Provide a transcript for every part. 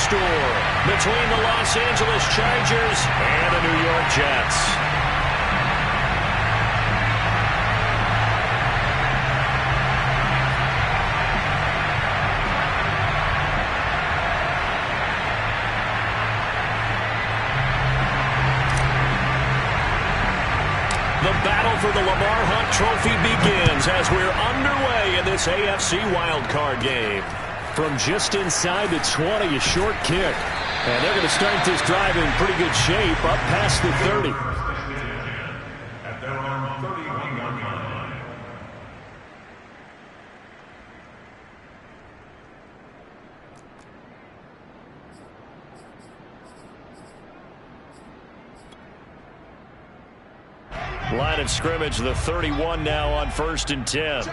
score between the Los Angeles Chargers and the New York Jets. The battle for the Lamar Hunt Trophy begins as we're underway in this AFC wildcard game. From just inside the 20, a short kick. And they're going to start this drive in pretty good shape up past the 30. At their own 31-yard line. Line of scrimmage, the 31 now on 1st and 10.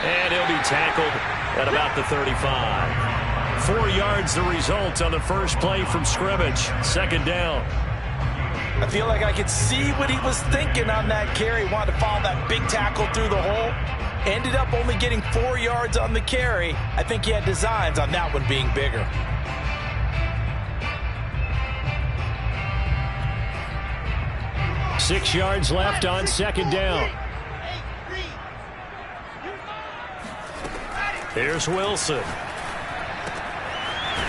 And he'll be tackled at about the 35. 4 yards the result on the first play from scrimmage. 2nd down. I feel like I could see what he was thinking on that carry. Wanted to follow that big tackle through the hole. Ended up only getting 4 yards on the carry. I think he had designs on that one being bigger. Six yards left on 2nd down. Here's Wilson.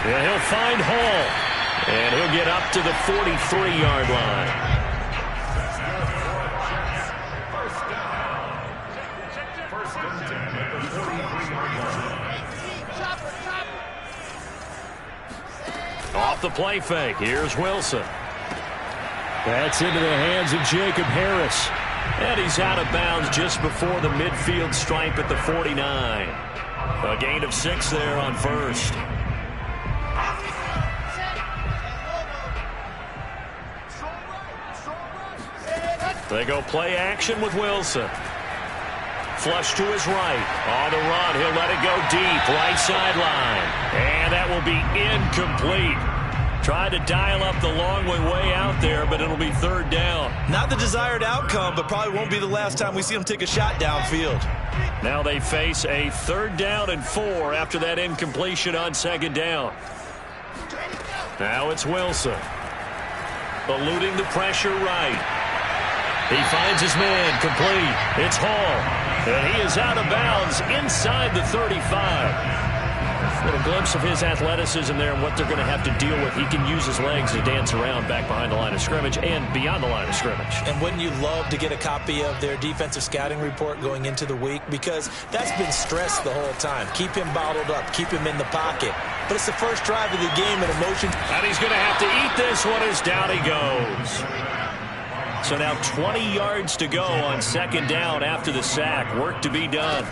And he'll find Hall. And he'll get up to the 43-yard line. Off the play fake. Here's Wilson. That's into the hands of Jacob Harris. And he's out of bounds just before the midfield stripe at the 49. A gain of 6 there on 1st. They go play action with Wilson. Flush to his right. On the run, he'll let it go deep. Right sideline. And that will be incomplete. Tried to dial up the long way out there, but it'll be 3rd down. Not the desired outcome, but probably won't be the last time we see him take a shot downfield. Now they face a 3rd down and 4 after that incompletion on 2nd down. Now it's Wilson. Eluding the pressure right. He finds his man complete. It's Hall. And he is out of bounds inside the 35. A little glimpse of his athleticism there and what they're going to have to deal with. He can use his legs to dance around back behind the line of scrimmage and beyond the line of scrimmage. And wouldn't you love to get a copy of their defensive scouting report going into the week? Because that's been stressed the whole time. Keep him bottled up. Keep him in the pocket. But it's the first drive of the game and emotion. And he's going to have to eat this one as down he goes. So now 20 yards to go on 2nd down after the sack. Work to be done.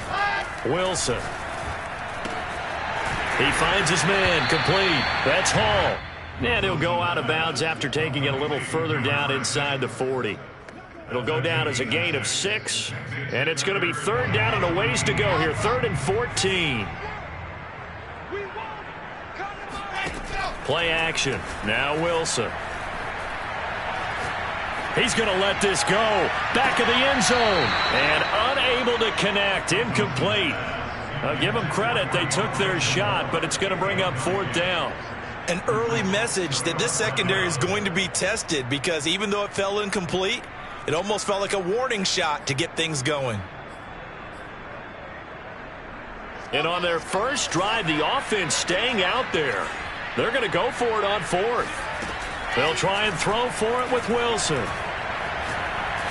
Wilson. He finds his man complete. That's Hall. And he'll go out of bounds after taking it a little further down inside the 40. It'll go down as a gain of 6. And it's going to be 3rd down and a ways to go here. 3rd and 14. Play action. Now Wilson. He's going to let this go. Back of the end zone. And unable to connect. Incomplete. Give them credit. They took their shot, but it's going to bring up 4th down. An early message that this secondary is going to be tested because even though it fell incomplete, it almost felt like a warning shot to get things going. And on their first drive, the offense staying out there. They're going to go for it on 4th. They'll try and throw for it with Wilson.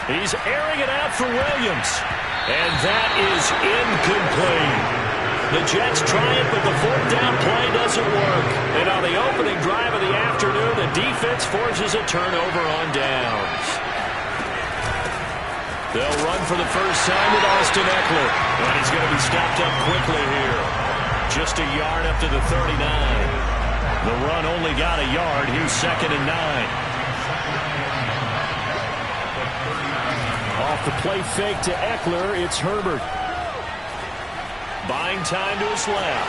He's airing it out for Williams. And that is incomplete. The Jets try it, but the 4th down play doesn't work. And on the opening drive of the afternoon, the defense forces a turnover on downs. They'll run for the first time with Austin Ekeler. And he's going to be stopped up quickly here. Just a yard up to the 39. The run only got a yard. Here's 2nd and 9. Off the play fake to Ekeler, it's Herbert. Buying time to his left.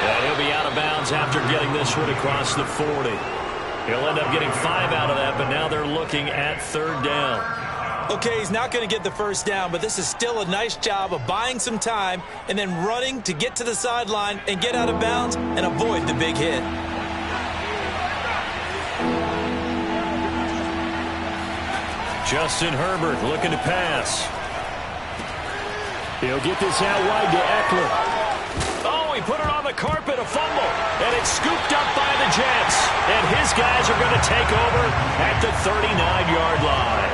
And he'll be out of bounds after getting this one across the 40. He'll end up getting 5 out of that, but now they're looking at 3rd down. Okay, he's not going to get the first down, but this is still a nice job of buying some time and then running to get to the sideline and get out of bounds and avoid the big hit. Justin Herbert looking to pass. He'll get this out wide to Eckler. Oh, he put it on the carpet, a fumble. And it's scooped up by the Jets. And his guys are going to take over at the 39-yard line.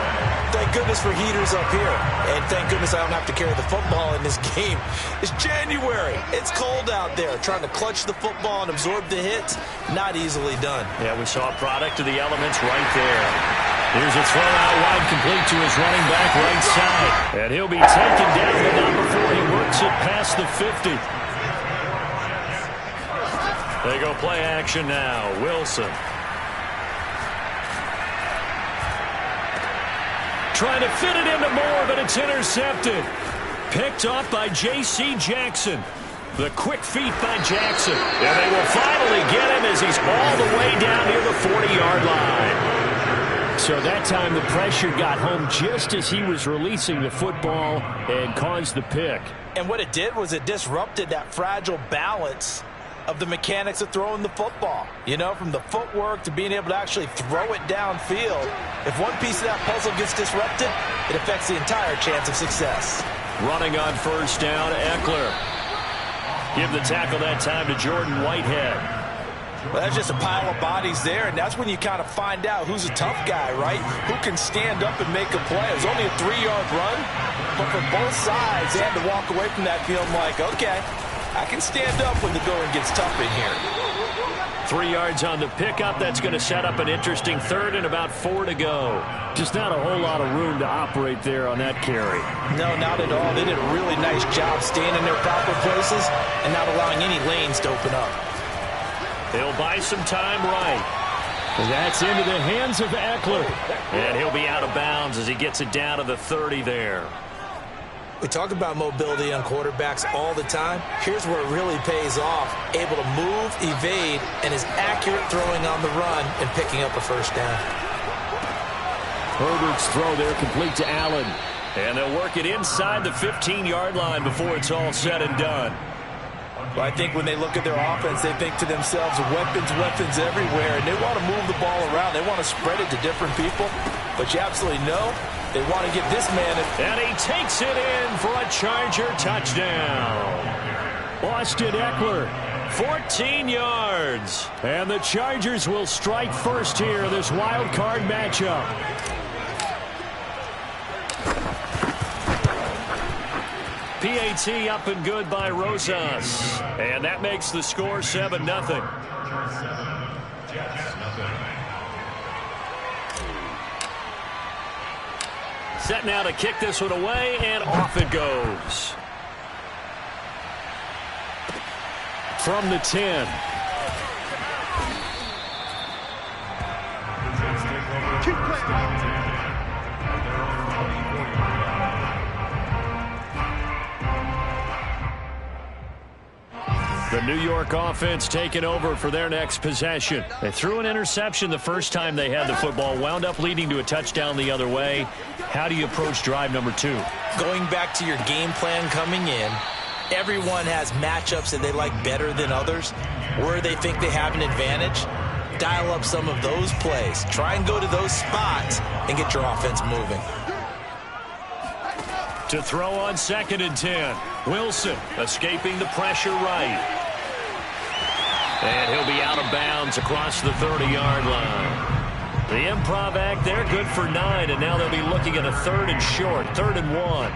Thank goodness for heaters up here. And thank goodness I don't have to carry the football in this game. It's January. It's cold out there. Trying to clutch the football and absorb the hits, not easily done. Yeah, we saw a product of the elements right there. Here's a throw out wide, complete to his running back right side. And he'll be taken down, but not before he works it past the 50. They go play action now. Wilson. Trying to fit it into Moore, but it's intercepted. Picked off by J.C. Jackson. The quick feet by Jackson. And they will finally get him as he's all the way down near the 40-yard line. So that time the pressure got home just as he was releasing the football and caused the pick. And what it did was it disrupted that fragile balance of the mechanics of throwing the football. You know, from the footwork to being able to actually throw it downfield. If one piece of that puzzle gets disrupted, it affects the entire chance of success. Running on first down, Eckler. Give the tackle that time to Jordan Whitehead. Well, that's just a pile of bodies there, and that's when you kind of find out who's a tough guy, right? Who can stand up and make a play. It was only a 3-yard run, but for both sides, they had to walk away from that feeling like, okay, I can stand up when the going gets tough in here. 3 yards on the pickup. That's going to set up an interesting third and about 4 to go. Just not a whole lot of room to operate there on that carry. No, not at all. They did a really nice job staying in their proper places and not allowing any lanes to open up. He'll buy some time right. That's into the hands of Eckler. And he'll be out of bounds as he gets it down to the 30 there. We talk about mobility on quarterbacks all the time. Here's where it really pays off. Able to move, evade, and is accurate throwing on the run and picking up a first down. Herbert's throw there complete to Allen. And they'll work it inside the 15-yard line before it's all said and done. Well, I think when they look at their offense, they think to themselves, weapons everywhere, and they want to move the ball around. They want to spread it to different people, but you absolutely know they want to get this man. And he takes it in for a Charger touchdown. Austin Eckler, 14 yards. And the Chargers will strike first here in this wild card matchup. PAT up and good by Rosas. And that makes the score 7-0. Set now to kick this one away, and off it goes. From the 10. The New York offense taking over for their next possession. They threw an interception the first time they had the football, wound up leading to a touchdown the other way. How do you approach drive number 2? Going back to your game plan coming in, everyone has matchups that they like better than others, where they think they have an advantage. Dial up some of those plays. Try and go to those spots and get your offense moving. To throw on 2nd and 10. Wilson escaping the pressure right. And he'll be out of bounds across the 30-yard line. The improv act there, good for 9, and now they'll be looking at a 3rd and short, 3rd and 1.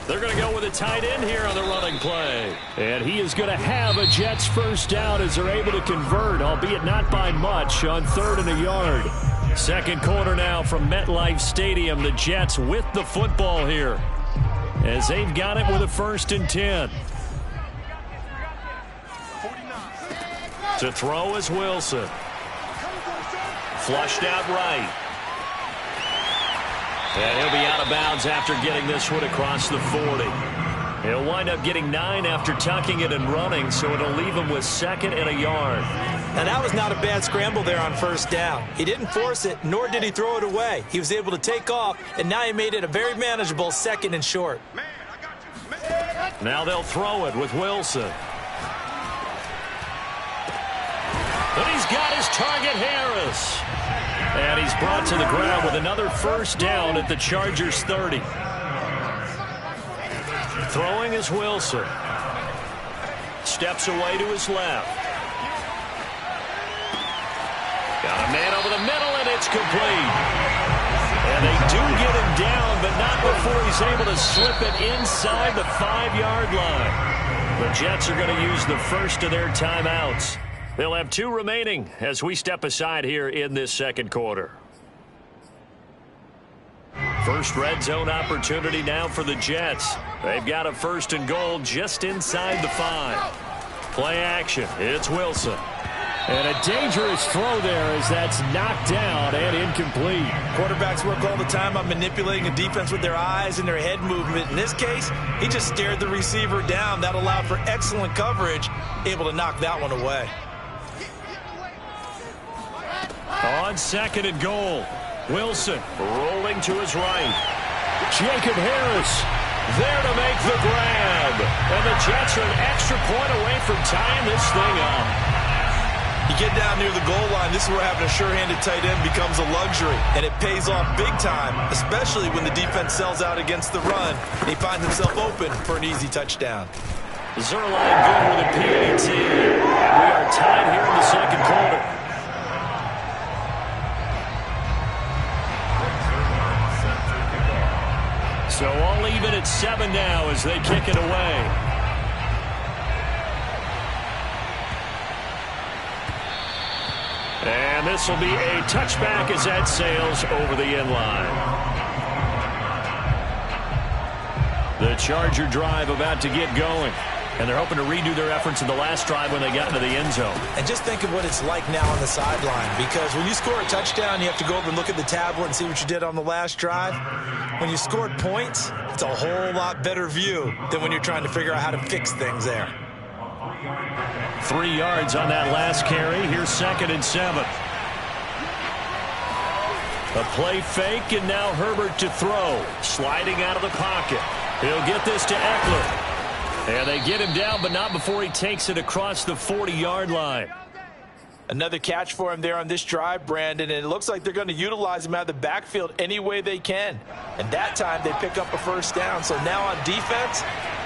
They're going to go with a tight end here on the running play. And he is going to have a Jets first down as they're able to convert, albeit not by much, on 3rd and a yard. Second quarter now from MetLife Stadium. The Jets with the football here as they've got it with a 1st and 10. To throw is Wilson. Flushed out right. And he'll be out of bounds after getting this one across the 40. He'll wind up getting 9 after tucking it and running, so it'll leave him with 2nd and a yard. Now, that was not a bad scramble there on 1st down. He didn't force it, nor did he throw it away. He was able to take off, and now he made it a very manageable 2nd and short. Now they'll throw it with Wilson. And he's got his target, Harris. And he's brought to the ground with another 1st down at the Chargers' 30. Throwing is Wilson. Steps away to his left. Got a man over the middle, and it's complete. And they do get him down, but not before he's able to slip it inside the 5-yard line. The Jets are going to use the first of their timeouts. They'll have 2 remaining as we step aside here in this 2nd quarter. First red zone opportunity now for the Jets. They've got a 1st and goal just inside the 5. Play action. It's Wilson. And a dangerous throw there as that's knocked down and incomplete. Quarterbacks work all the time on manipulating a defense with their eyes and their head movement. In this case, he just stared the receiver down. That allowed for excellent coverage, able to knock that one away. On 2nd and goal, Wilson rolling to his right. Jacob Harris there to make the grab. And the Jets are an extra point away from tying this thing up. You get down near the goal line, this is where having a sure-handed tight end becomes a luxury, and it pays off big time, especially when the defense sells out against the run, and he finds himself open for an easy touchdown. Zuerlein good with a PAT, and we are tied here in the 2nd quarter. So all even at 7 now as they kick it away. And this will be a touchback as that sails over the end line. The Charger drive about to get going. And they're hoping to redo their efforts in the last drive when they got into the end zone. And just think of what it's like now on the sideline. Because when you score a touchdown, you have to go over and look at the tablet and see what you did on the last drive. When you scored points, it's a whole lot better view than when you're trying to figure out how to fix things there. 3 yards on that last carry. Here's 2nd and 7. A play fake, and now Herbert to throw. Sliding out of the pocket. He'll get this to Eckler. And they get him down, but not before he takes it across the 40-yard line. Another catch for him there on this drive, Brandon, and it looks like they're going to utilize him out of the backfield any way they can. And that time they pick up a 1st down. So now on defense,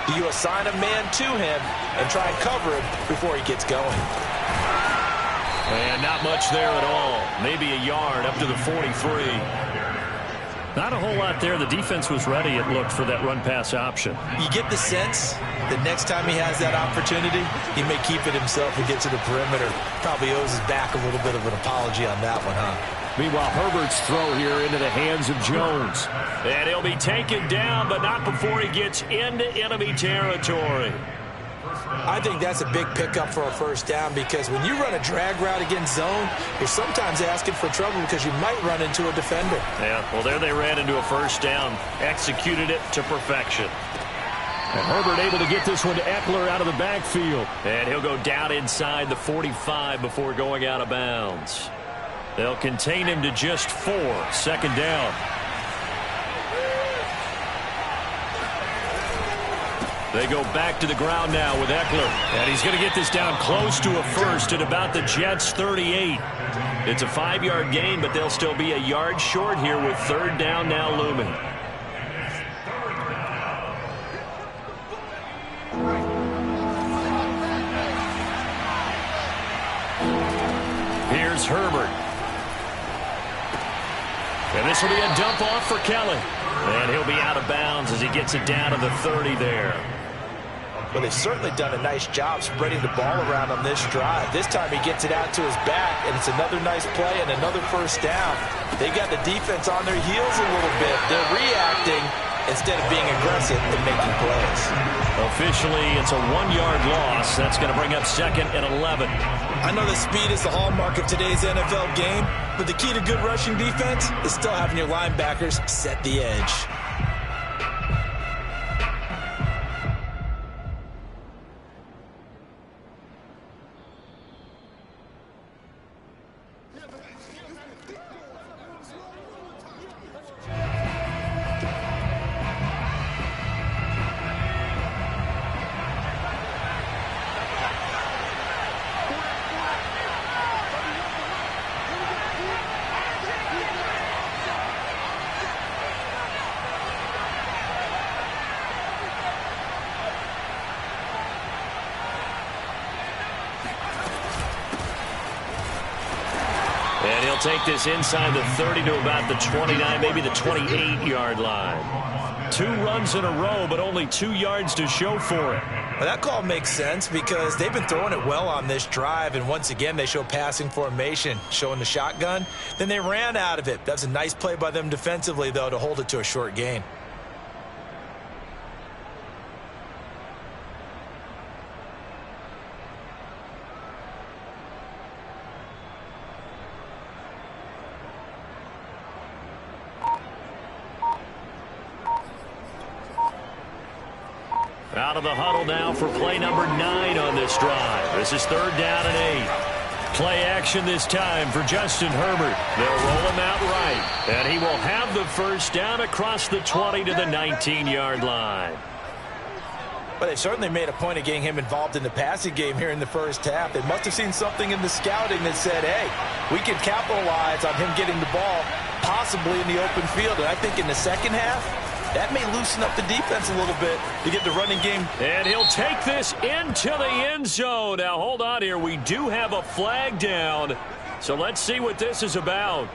do you assign a man to him and try and cover him before he gets going? And not much there at all. Maybe a yard up to the 43. Not a whole lot there. The defense was ready, it looked, for that run-pass option. You get the sense that next time he has that opportunity, he may keep it himself and get to the perimeter. Probably owes his back a little bit of an apology on that one, huh? Meanwhile, Herbert's throw here into the hands of Jones. And he'll be taken down, but not before he gets into enemy territory. I think that's a big pickup for a 1st down because when you run a drag route against zone, you're sometimes asking for trouble because you might run into a defender. Yeah, well, there they ran into a 1st down. Executed it to perfection. And Herbert able to get this one to Eckler out of the backfield. And he'll go down inside the 45 before going out of bounds. They'll contain him to just 4. 2nd down. They go back to the ground now with Eckler. And he's going to get this down close to a 1st at about the Jets' 38. It's a 5-yard gain, but they'll still be a yard short here with 3rd down now looming. Here's Herbert. And this will be a dump off for Kelly. And he'll be out of bounds as he gets it down to the 30 there. Well, they've certainly done a nice job spreading the ball around on this drive. This time he gets it out to his back, and it's another nice play and another 1st down. They got the defense on their heels a little bit. They're reacting instead of being aggressive and making plays. Officially, it's a 1-yard loss. That's going to bring up 2nd and 11. I know that speed is the hallmark of today's NFL game, but the key to good rushing defense is still having your linebackers set the edge. And he'll take this inside the 30 to about the 29, maybe the 28-yard line. 2 runs in a row, but only 2 yards to show for it. Well, that call makes sense because they've been throwing it well on this drive, and once again they show passing formation, showing the shotgun. Then they ran out of it. That's a nice play by them defensively, though, to hold it to a short gain. Out of the huddle now for play number 9 on this drive. This is 3rd down and 8. Play action this time for Justin Herbert. They'll roll him out right, and he will have the first down across the 20 to the 19-yard line. But they certainly made a point of getting him involved in the passing game here in the first half. They must have seen something in the scouting that said, hey, we can capitalize on him getting the ball, possibly in the open field. And I think in the second half, that may loosen up the defense a little bit to get the running game. And he'll take this into the end zone. Now, hold on here. We do have a flag down. So let's see what this is about.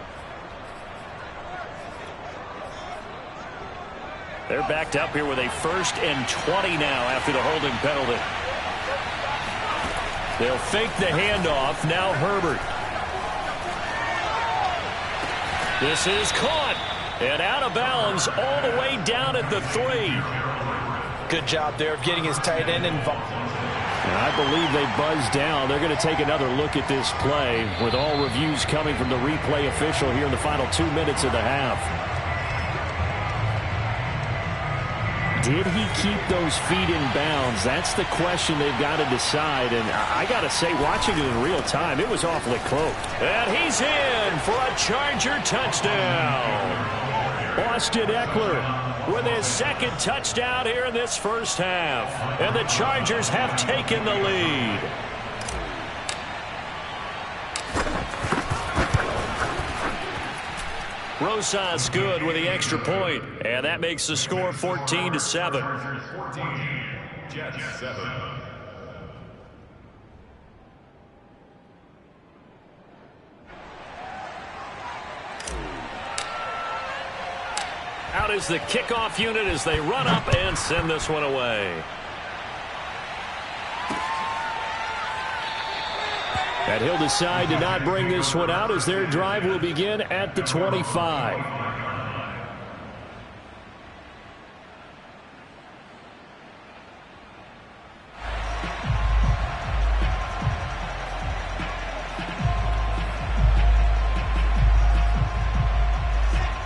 They're backed up here with a 1st and 20 now after the holding penalty. They'll fake the handoff. Now Herbert. This is caught. And out of bounds all the way down at the 3. Good job there of getting his tight end involved. I believe they buzzed down. They're going to take another look at this play with all reviews coming from the replay official here in the final 2 minutes of the half. Did he keep those feet in bounds? That's the question they've got to decide. And I got to say, watching it in real time, it was awfully close. And he's in for a Charger touchdown. Austin Eckler with his 2nd touchdown here in this first half. And the Chargers have taken the lead. Rosas good with the extra point, and that makes the score 14-7. 14, Jets 7. Out is the kickoff unit as they run up and send this one away. And he'll decide to not bring this one out as their drive will begin at the 25.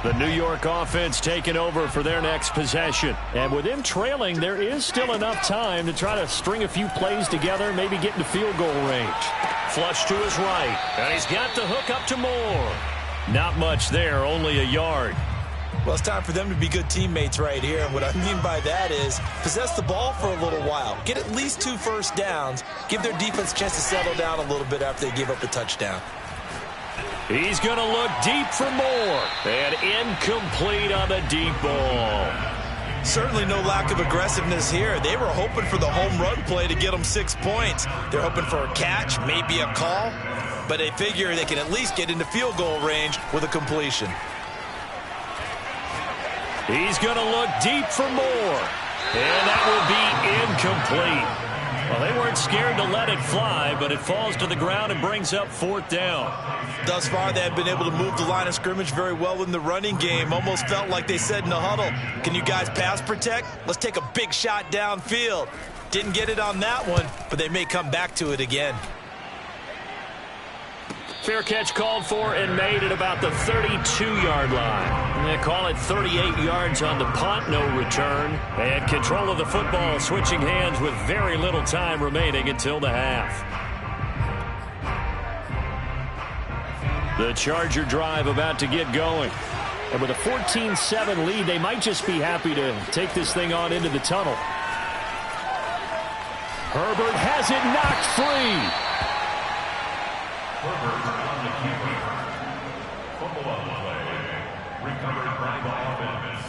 The New York offense taking over for their next possession. And with them trailing, there is still enough time to try to string a few plays together, maybe get into field goal range. Flush to his right, and he's got the hook up to Moore. Not much there, only a yard. Well, it's time for them to be good teammates right here. And what I mean by that is possess the ball for a little while. Get at least 2 first downs. Give their defense a chance to settle down a little bit after they give up a touchdown. He's going to look deep for Moore. And incomplete on the deep ball. Certainly no lack of aggressiveness here. They were hoping for the home run play to get them 6 points. They're hoping for a catch, maybe a call. But they figure they can at least get into field goal range with a completion. He's going to look deep for Moore. And that will be incomplete. Well, they weren't scared to let it fly, but it falls to the ground and brings up 4th down. Thus far, they have been able to move the line of scrimmage very well in the running game. Almost felt like they said in the huddle, can you guys pass protect? Let's take a big shot downfield. Didn't get it on that one, but they may come back to it again. Fair catch called for and made at about the 32-yard line. They call it 38 yards on the punt, no return. And control of the football switching hands with very little time remaining until the half. The Charger drive about to get going. And with a 14-7 lead, they might just be happy to take this thing on into the tunnel. Herbert has it knocked free. Herbert on the keeper. Fumble on the play. Recovered by the offense.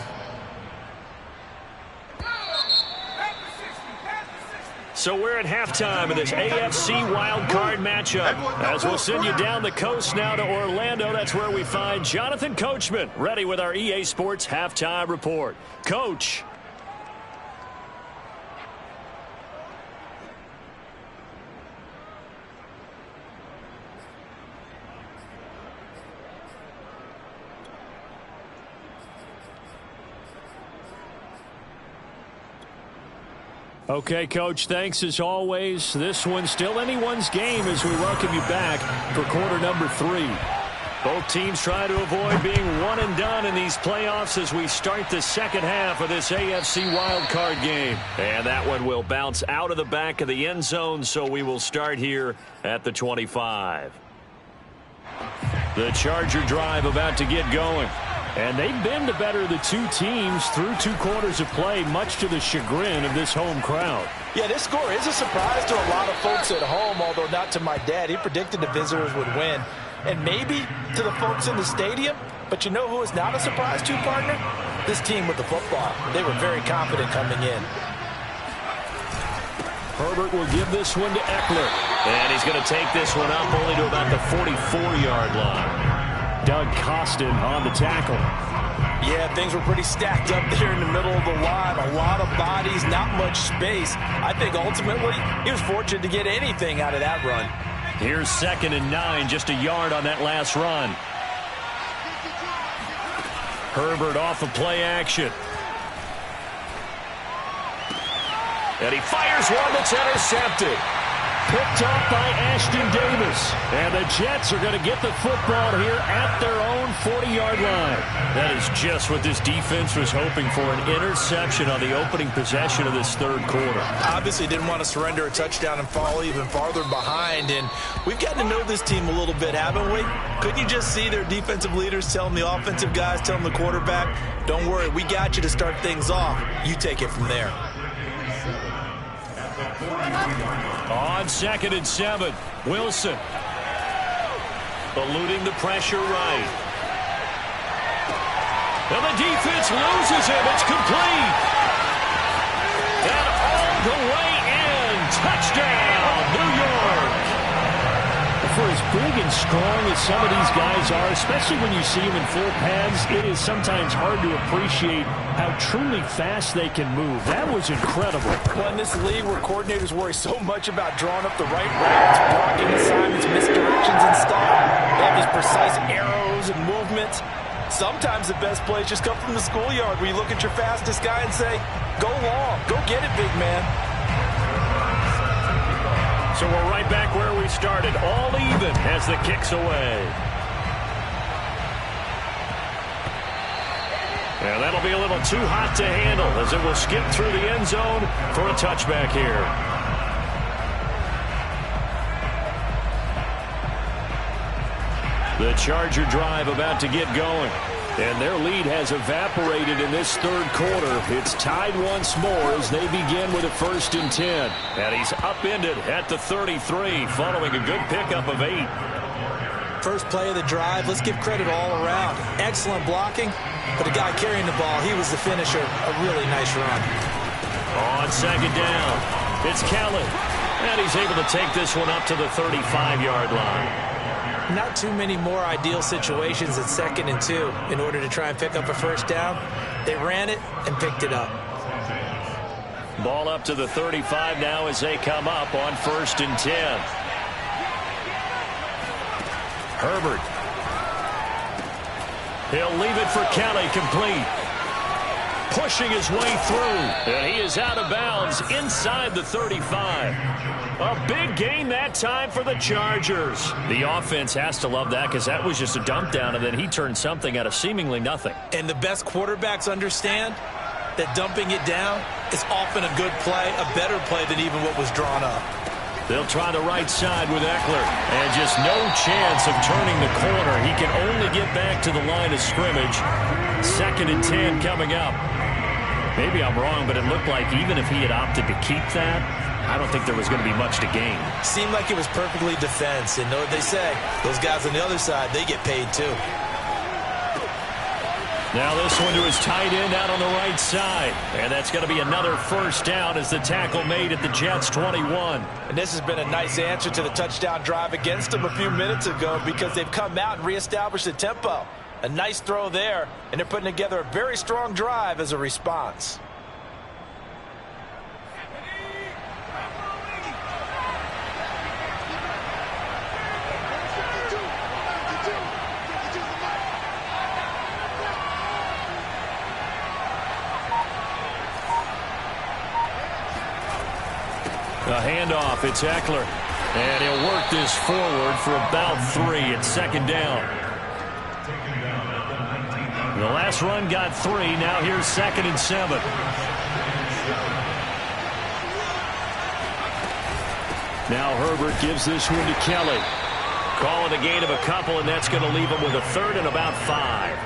So we're at halftime of this AFC wildcard matchup. As we'll send you down the coast now to Orlando, that's where we find Jonathan Coachman, ready with our EA Sports halftime report. Coach. Okay, Coach, thanks as always. This one's still anyone's game as we welcome you back for quarter number 3. Both teams try to avoid being one and done in these playoffs as we start the second half of this AFC wildcard game. And that one will bounce out of the back of the end zone, so we will start here at the 25. The Charger drive about to get going. And they've been the better of the two teams through 2 quarters of play, much to the chagrin of this home crowd. Yeah, this score is a surprise to a lot of folks at home, although not to my dad. He predicted the visitors would win. And maybe to the folks in the stadium. But you know who is not a surprise to, partner? This team with the football. They were very confident coming in. Herbert will give this one to Eckler. And he's going to take this one up only to about the 44-yard line. Doug Costin on the tackle. Yeah, things were pretty stacked up there in the middle of the line. A lot of bodies, not much space. I think ultimately he was fortunate to get anything out of that run. Here's 2nd and 9, just a yard on that last run. Herbert off of play action. And he fires one that's intercepted. Picked off by Ashton Davis. And the Jets are going to get the football here at their own 40-yard line. That is just what this defense was hoping for, an interception on the opening possession of this third quarter. Obviously didn't want to surrender a touchdown and fall even farther behind. And we've gotten to know this team a little bit, haven't we? Couldn't you just see their defensive leaders telling the offensive guys, telling the quarterback, don't worry, we got you to start things off. You take it from there. On 2nd and 7, Wilson eluding the pressure right. And the defense loses him. It's complete. And all the way in. Touchdown, New York. For as big and strong as some of these guys are, especially when you see them in full pads, it is sometimes hard to appreciate how truly fast they can move. That was incredible. Well, in this league where coordinators worry so much about drawing up the right routes, blocking assignments, misdirections and stuff, they have these precise arrows and movements. Sometimes the best plays just come from the schoolyard where you look at your fastest guy and say, go long, go get it, big man. So we're right back where we started, all even as the kick's away. And that'll be a little too hot to handle as it will skip through the end zone for a touchback here. The Charger drive about to get going. And their lead has evaporated in this third quarter. It's tied once more as they begin with a 1st and 10. And he's upended at the 33 following a good pickup of 8. First play of the drive, let's give credit all around. Excellent blocking, but the guy carrying the ball, he was the finisher. A really nice run. On 2nd down, it's Kelly. And he's able to take this one up to the 35-yard line. Not too many more ideal situations at 2nd and 2 in order to try and pick up a 1st down. They ran it and picked it up. Ball up to the 35 now as they come up on 1st and 10. Herbert. He'll leave it for Kelly, complete. Pushing his way through. And he is out of bounds inside the 35. A big gain that time for the Chargers. The offense has to love that because that was just a dump down, and then he turned something out of seemingly nothing. And the best quarterbacks understand that dumping it down is often a good play, a better play than even what was drawn up. They'll try the right side with Eckler. And just no chance of turning the corner. He can only get back to the line of scrimmage. 2nd and 10 coming up. Maybe I'm wrong, but it looked like even if he had opted to keep that, I don't think there was going to be much to gain. Seemed like it was perfectly defense. And know what they say? Those guys on the other side, they get paid too. Now this one to his tight end out on the right side. And that's going to be another first down as the tackle made at the Jets' 21. And this has been a nice answer to the touchdown drive against them a few minutes ago because they've come out and reestablished the tempo. A nice throw there, and they're putting together a very strong drive as a response. A handoff, it's Eckler. And he'll work this forward for about 3 at 2nd down. The last run got 3. Now here's 2nd and 7. Now Herbert gives this one to Kelly. Calling a gain of a couple, and that's going to leave him with a 3rd and about 5.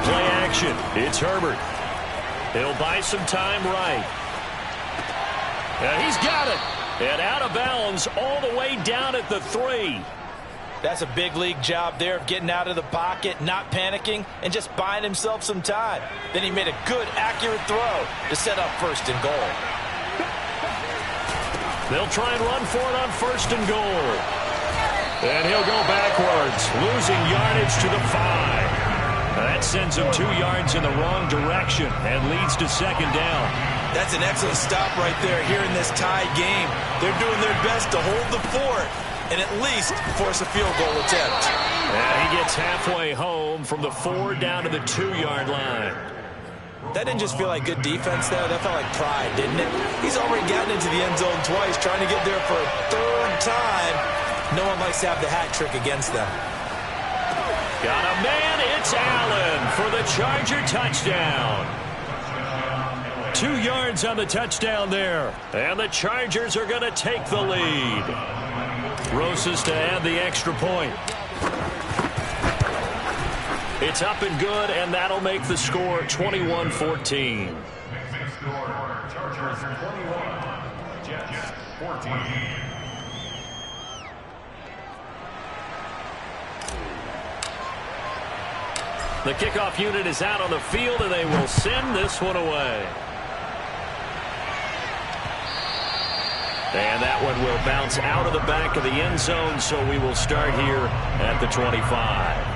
Play action. It's Herbert. He'll buy some time right. And he's got it. And out of bounds all the way down at the 3. That's a big league job there of getting out of the pocket, not panicking, and just buying himself some time. Then he made a good, accurate throw to set up 1st and goal. They'll try and run for it on 1st and goal. And he'll go backwards, losing yardage to the 5. That sends him 2 yards in the wrong direction and leads to 2nd down. That's an excellent stop right there here in this tied game. They're doing their best to hold the fort and at least force a field goal attempt. And he gets halfway home from the 4 down to the 2-yard line. That didn't just feel like good defense there. That felt like pride, didn't it? He's already gotten into the end zone twice, trying to get there for a 3rd time. No one likes to have the hat trick against them. Got a man. It's Allen for the Charger touchdown. 2 yards on the touchdown there. And the Chargers are going to take the lead. Rosas to add the extra point. It's up and good, and that'll make the score 21-14. Chargers 21, Jets 14. The kickoff unit is out on the field, and they will send this one away. And that one will bounce out of the back of the end zone, so we will start here at the 25.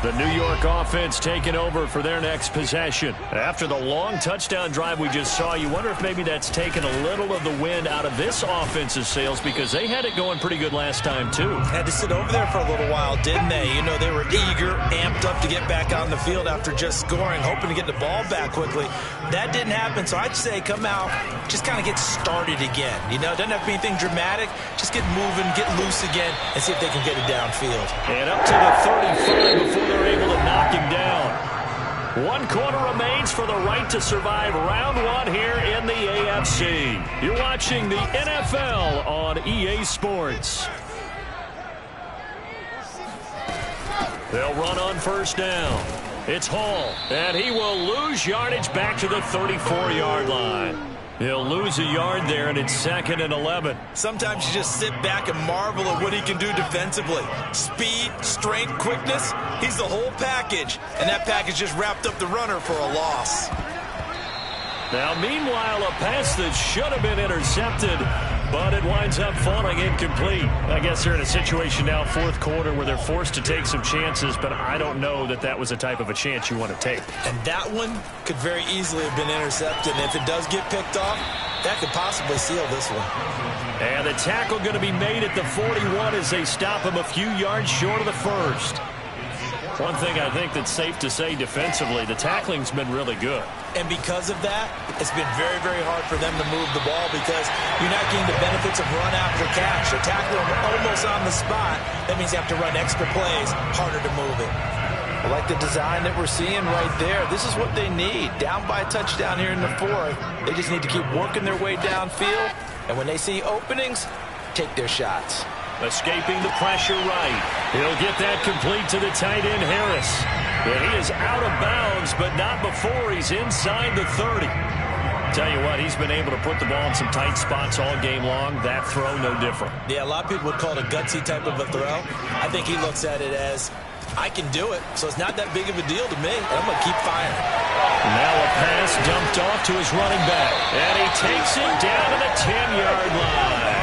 The New York offense taking over for their next possession. After the long touchdown drive we just saw, you wonder if maybe that's taken a little of the wind out of this offensive sails because they had it going pretty good last time, too. Had to sit over there for a little while, didn't they? You know, they were eager, amped up to get back on the field after just scoring, hoping to get the ball back quickly. That didn't happen, so I'd say come out, just kind of get started again. You know, doesn't have to be anything dramatic. Just get moving, get loose again, and see if they can get it downfield. And up to the 35 before they're able to knock him down. 1 quarter remains for the right to survive round 1 here in the AFC. You're watching the NFL on EA Sports. They'll run on 1st down. It's Hall, and he will lose yardage back to the 34-yard line. He'll lose a yard there, and it's 2nd and 11. Sometimes you just sit back and marvel at what he can do defensively. Speed, strength, quickness, he's the whole package. And that package just wrapped up the runner for a loss. Now, meanwhile, a pass that should have been intercepted, but it winds up falling incomplete. I guess they're in a situation now, 4th quarter, where they're forced to take some chances, but I don't know that that was the type of a chance you want to take. And that one could very easily have been intercepted. And if it does get picked off, that could possibly seal this one. And the tackle going to be made at the 41 as they stop him a few yards short of the 1st. One thing I think that's safe to say defensively, the tackling's been really good. And because of that, it's been very, very hard for them to move the ball because you're not getting the benefits of run after catch. They're tackling almost on the spot. That means you have to run extra plays, harder to move it. I like the design that we're seeing right there. This is what they need. Down by a touchdown here in the fourth. They just need to keep working their way downfield. And when they see openings, take their shots. Escaping the pressure right. He'll get that complete to the tight end, Harris. And he is out of bounds, but not before he's inside the 30. Tell you what, he's been able to put the ball in some tight spots all game long. That throw, no different. Yeah, a lot of people would call it a gutsy type of a throw. I think he looks at it as, I can do it, so it's not that big of a deal to me, and I'm going to keep firing. Now a pass dumped off to his running back, and he takes it down to the 10-yard line.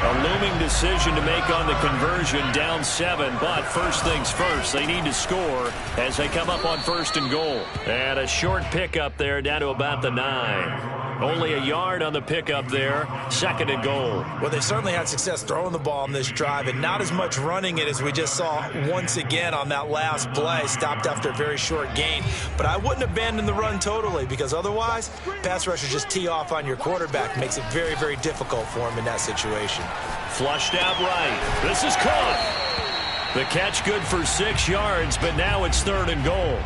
A looming decision to make on the conversion, down 7, but first things first, they need to score as they come up on 1st and goal. And a short pickup there down to about the 9. Only a yard on the pickup there, 2nd and goal. Well, they certainly had success throwing the ball on this drive and not as much running it as we just saw once again on that last play, stopped after a very short gain. But I wouldn't abandon the run totally because otherwise, pass rushers just tee off on your quarterback. Makes it very, very difficult for him in that situation. Flushed out right. This is caught. The catch good for 6 yards, but now it's 3rd and goal.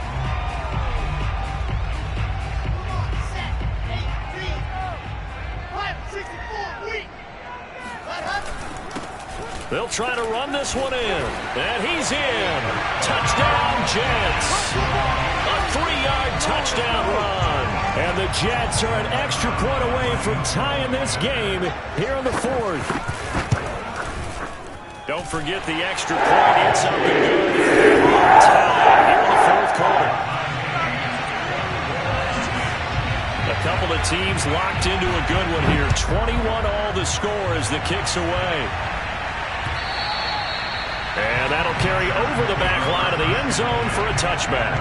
They'll try to run this one in. And he's in. Touchdown, Jets. A 3-yard touchdown run. And the Jets are an extra point away from tying this game here in the 4th. Don't forget the extra point. It's up and good. Tie here in the 4th quarter. A couple of teams locked into a good one here. 21 all the score as the kick's away. And that'll carry over the back line of the end zone for a touchback.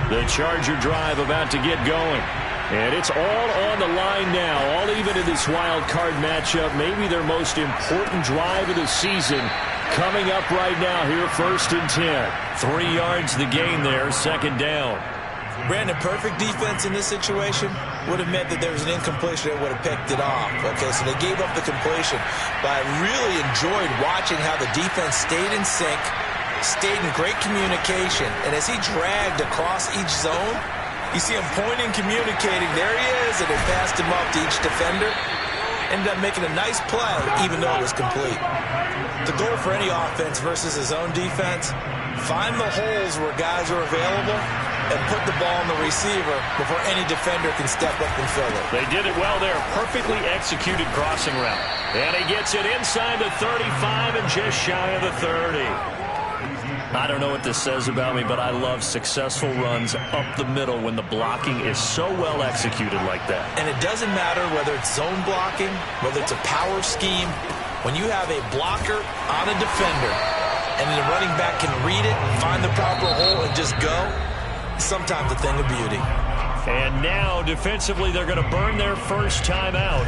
The Charger drive about to get going. And it's all on the line now, all even in this wild card matchup. Maybe their most important drive of the season coming up right now here, 1st and 10. 3 yards the gain there, 2nd down. Brandon, perfect defense in this situation would have meant that there was an incompletion that would have picked it off. Okay, so they gave up the completion. But I really enjoyed watching how the defense stayed in sync, stayed in great communication. And as he dragged across each zone, you see him pointing, communicating. There he is, and they passed him off to each defender. Ended up making a nice play, even though it was complete. The goal for any offense versus his own defense, find the holes where guys are available and put the ball on the receiver before any defender can step up and fill it. They did it well there. Perfectly executed crossing route. And he gets it inside the 35 and just shy of the 30. I don't know what this says about me, but I love successful runs up the middle when the blocking is so well executed like that. And it doesn't matter whether it's zone blocking, whether it's a power scheme. When you have a blocker on a defender and the running back can read it, find the proper hole, and just go, sometimes a thing of beauty. And now, defensively, they're going to burn their first time out.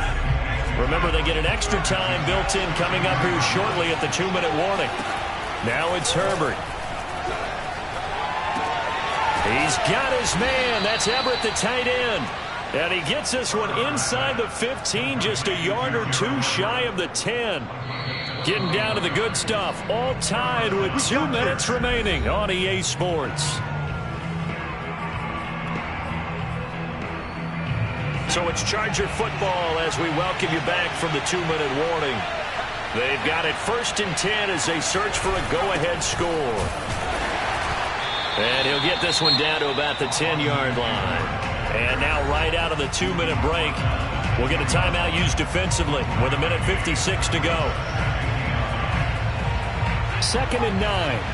Remember, they get an extra time built in coming up here shortly at the 2-minute warning. Now it's Herbert. He's got his man. That's Everett, the tight end. And he gets this one inside the 15, just a yard or 2 shy of the 10. Getting down to the good stuff. All tied with 2 minutes remaining on EA Sports. So it's Charger football as we welcome you back from the 2-minute warning. They've got it 1st and 10 as they search for a go-ahead score. And he'll get this one down to about the 10-yard line. And now right out of the 2-minute break, we'll get a timeout used defensively with 1:56 to go. 2nd and 9.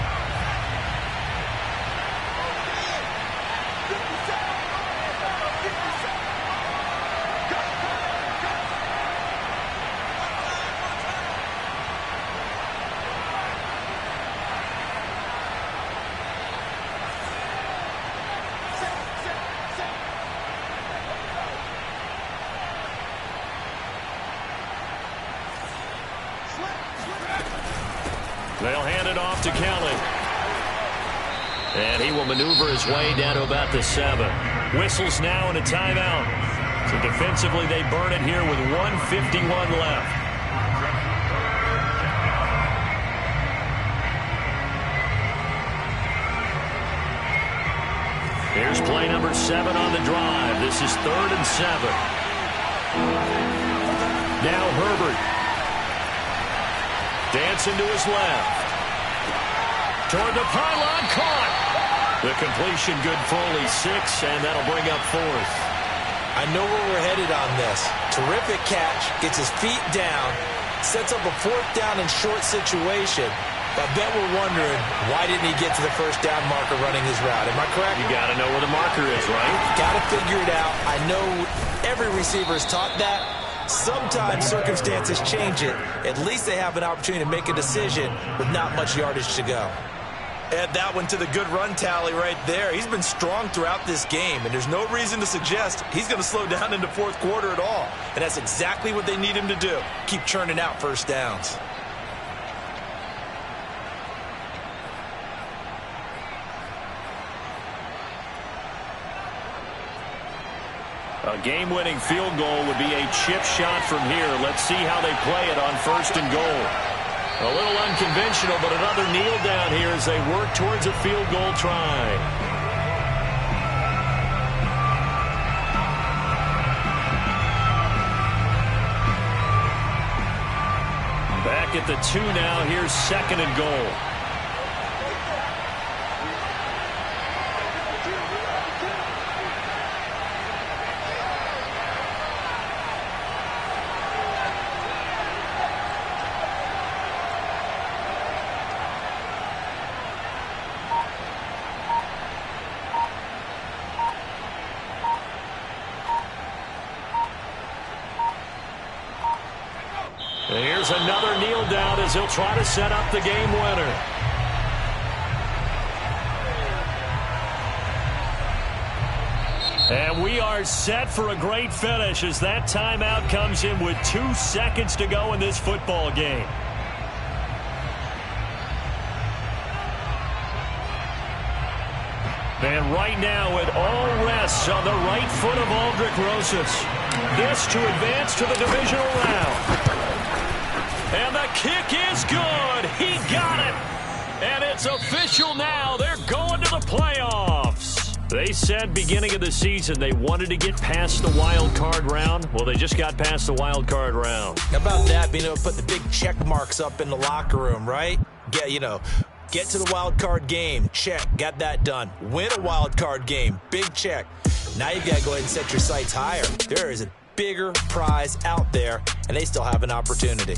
They'll hand it off to Kelly. And he will maneuver his way down to about the 7. Whistles now and a timeout. So defensively, they burn it here with 1:51 left. Here's play number 7 on the drive. This is 3rd and 7. Now Herbert. Dancing to his left. Toward the pylon, caught. The completion good for only 6, and that'll bring up 4th. I know where we're headed on this. Terrific catch, gets his feet down, sets up a 4th down and short situation. I bet we're wondering, why didn't he get to the first down marker running his route? Am I correct? You got to know where the marker is, right? Got to figure it out. I know every receiver is taught that. Sometimes circumstances change it. At least they have an opportunity to make a decision with not much yardage to go. Add that one to the good run tally right there. He's been strong throughout this game, and there's no reason to suggest he's going to slow down into 4th quarter at all. And that's exactly what they need him to do. Keep churning out first downs. A game-winning field goal would be a chip shot from here. Let's see how they play it on 1st and goal. A little unconventional, but another kneel down here as they work towards a field goal try. Back at the 2 now. Here's 2nd and goal. Here's another kneel down as he'll try to set up the game winner. And we are set for a great finish as that timeout comes in with 2 seconds to go in this football game. And right now it all rests on the right foot of Aldrick Rosas. This to advance to the divisional round. And the kick is good. He got it. And it's official now. They're going to the playoffs. They said beginning of the season they wanted to get past the wild card round. Well, they just got past the wild card round. How about that, being able to put the big check marks up in the locker room, right? Get to the wild card game. Check. Got that done. Win a wild card game. Big check. Now you've got to go ahead and set your sights higher. There is a bigger prize out there, and they still have an opportunity.